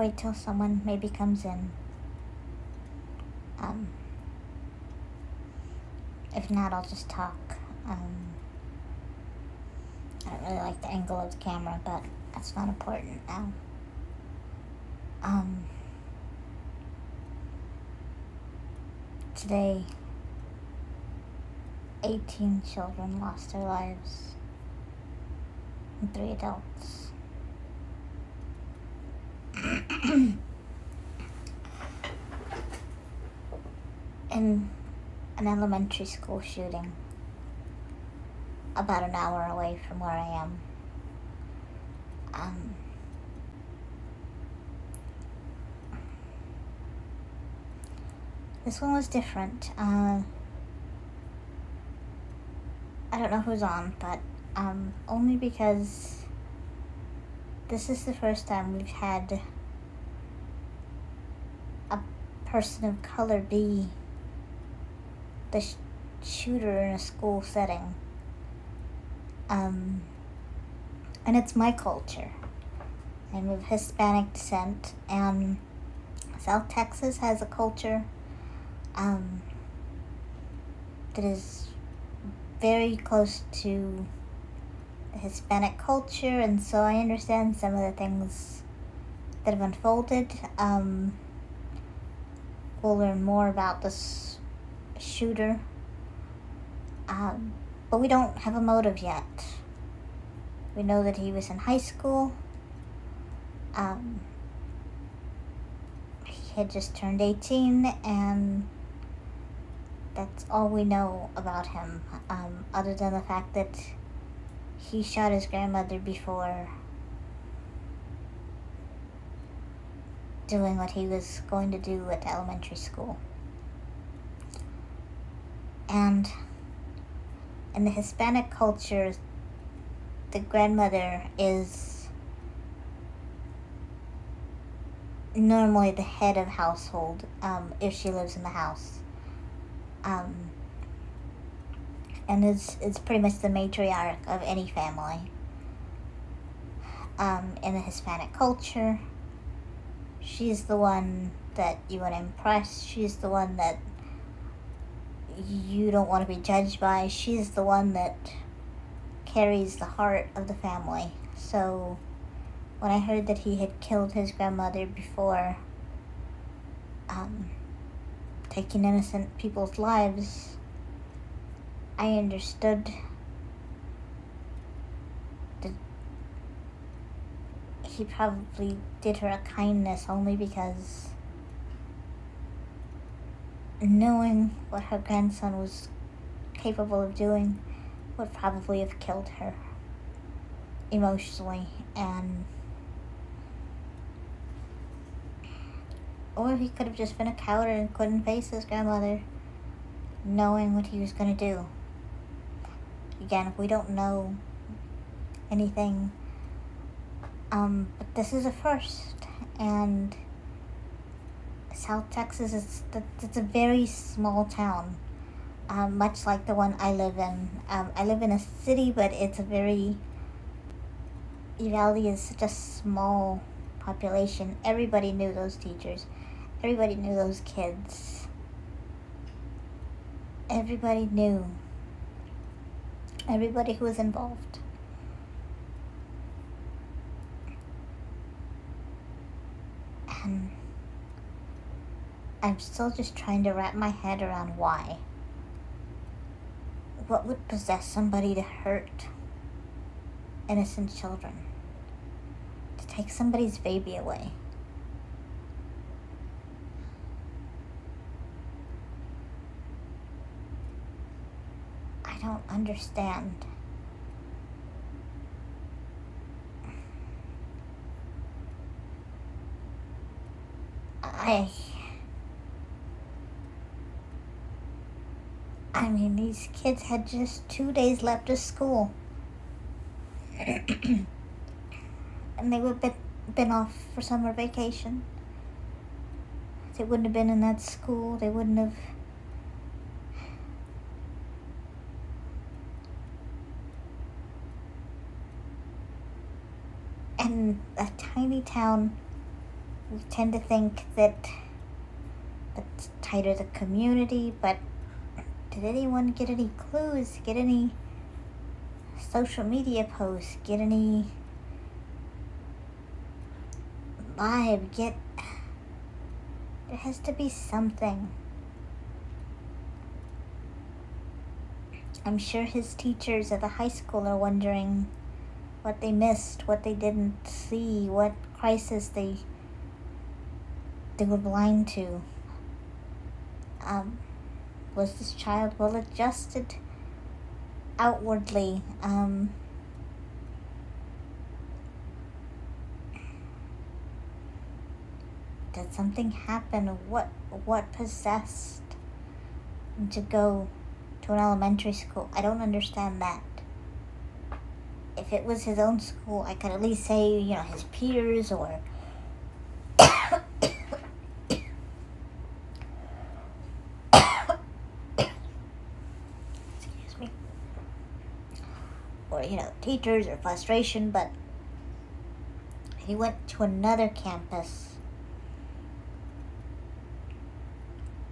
wait till someone maybe comes in. If not, I'll just talk. I don't really like the angle of the camera, but that's not important now. Today, 18 children lost their lives, and 3 adults. In an elementary school shooting, about an hour away from where I am. This one was different. I don't know who's on, but only because this is the first time we've had a person of color be the shooter in a school setting. And it's my culture. I'm of Hispanic descent, and South Texas has a culture that is very close to the Hispanic culture, and so I understand some of the things that have unfolded. We'll learn more about this shooter, but we don't have a motive yet. We know that he was in high school. He had just turned 18, and that's all we know about him, other than the fact that he shot his grandmother before doing what he was going to do at elementary school. And in the Hispanic culture, the grandmother is normally the head of household, if she lives in the house. And is pretty much the matriarch of any family. In the Hispanic culture, she's the one that you want to impress. She's the one that you don't want to be judged by. She's the one that carries the heart of the family. So when I heard that he had killed his grandmother before taking innocent people's lives, I understood that he probably did her a kindness only because knowing what her grandson was capable of doing would probably have killed her emotionally, or he could have just been a coward and couldn't face his grandmother, knowing what he was going to do. Again, we don't know anything, but this is a first, and South Texas it's a very small town, much like the one I live in. I live in a city, but it's a very, Uvalde is such a small population. Everybody knew those teachers. Everybody knew those kids. Everybody knew. Everybody who was involved. And I'm still just trying to wrap my head around why. What would possess somebody to hurt innocent children? To take somebody's baby away? I don't understand. I mean, these kids had just 2 days left of school. And they would have been off for summer vacation. They wouldn't have been in that school. They wouldn't have... And a tiny town We tend to think that it's tighter the community, but did anyone get any clues? Get any social media posts? Get any vibe? There has to be something. I'm sure his teachers at the high school are wondering what they missed, what they didn't see, what crisis they were blind to. Was this child well adjusted outwardly? Did something happen? What possessed him to go to an elementary school? I don't understand that. If it was his own school, I could at least say, his peers or excuse me, or teachers or frustration, but he went to another campus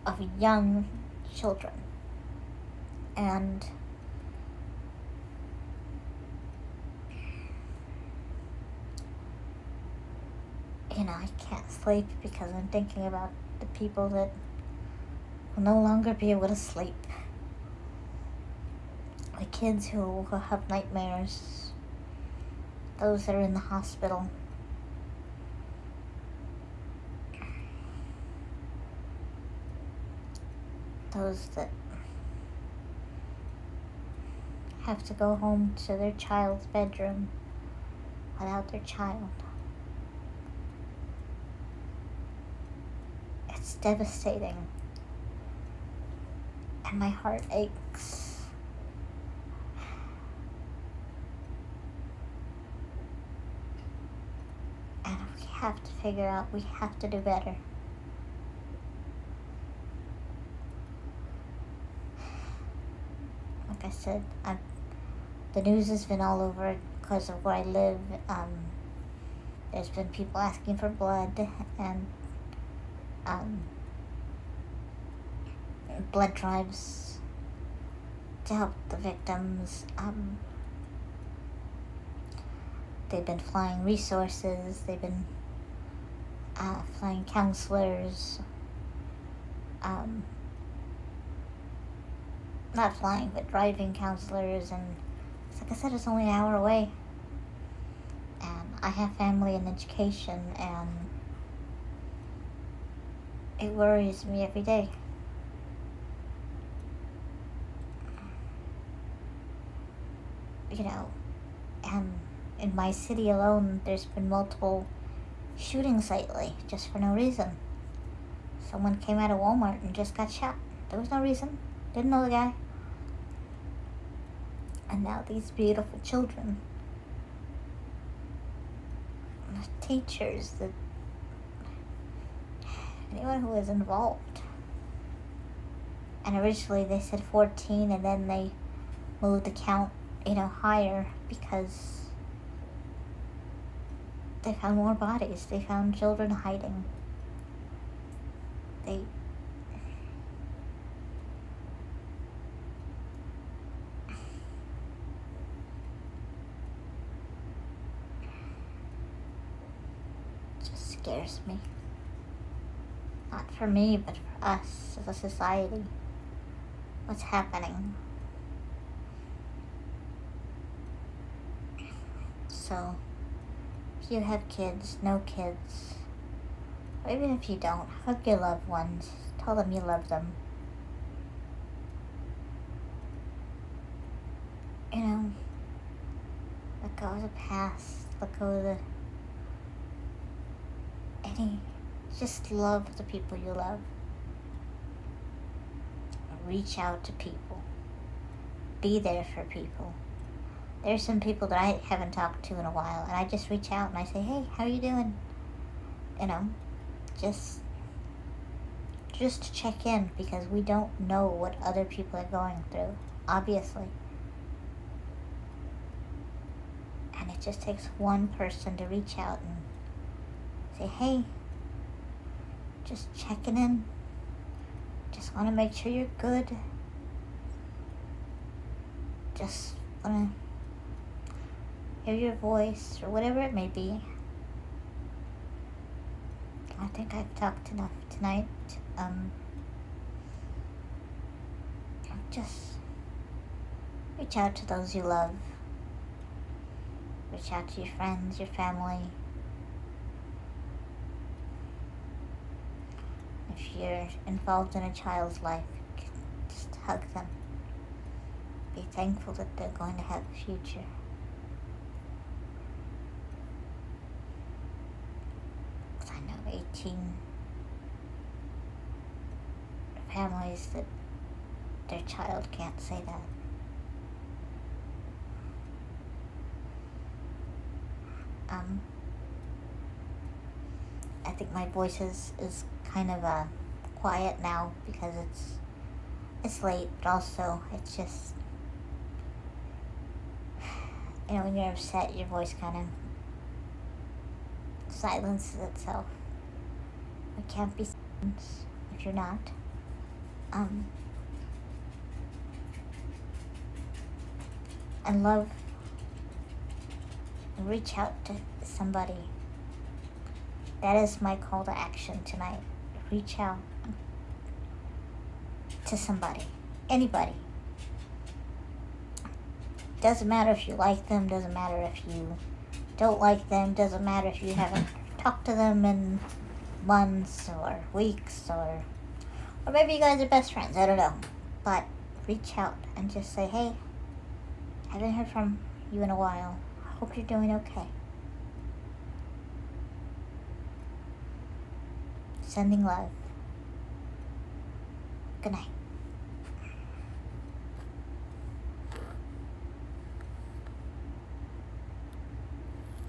of young children, and I can't sleep because I'm thinking about the people that will no longer be able to sleep. The kids who will have nightmares. Those that are in the hospital. Those that have to go home to their child's bedroom without their child. It's devastating. And my heart aches. And we have to figure out, we have to do better. Like I said, the news has been all over because of where I live. There's been people asking for blood and blood drives to help the victims. They've been flying resources. They've been flying counselors. Not flying, but driving counselors. And like I said, it's only an hour away. And I have family in education, and it worries me every day. And in my city alone, there's been multiple shootings lately, just for no reason. Someone came out of Walmart and just got shot. There was no reason. Didn't know the guy. And now these beautiful children, the teachers, anyone who was involved. And originally they said 14, and then they moved the count, higher because they found more bodies. They found children hiding. They just scares me. Not for me, but for us as a society. What's happening? So, if you have kids, no kids, or even if you don't, hug your loved ones. Tell them you love them. Let go of the past. Let go of just love the people you love. Reach out to people. Be there for people. There's some people that I haven't talked to in a while, and I just reach out and I say, hey, how are you doing? Just to check in, because we don't know what other people are going through, obviously. And it just takes one person to reach out and say, hey, Just checking in. Just want to make sure you're good. Just want to hear your voice or whatever it may be. I think I've talked enough tonight. Just reach out to those you love. Reach out to your friends, your family. If you're involved in a child's life, just hug them. Be thankful that they're going to have a future. Because I know 18 families that their child can't say that. I think my voice is kind of quiet now because it's late, but also it's just, when you're upset, your voice kind of silences itself. It can't be silenced if you're not. And love, and reach out to somebody. That is my call to action tonight. Reach out to somebody. Anybody. Doesn't matter if you like them, doesn't matter if you don't like them, doesn't matter if you haven't talked to them in months or weeks or maybe you guys are best friends, I don't know. But reach out and just say, hey, haven't heard from you in a while. I hope you're doing okay. Sending love. Good night.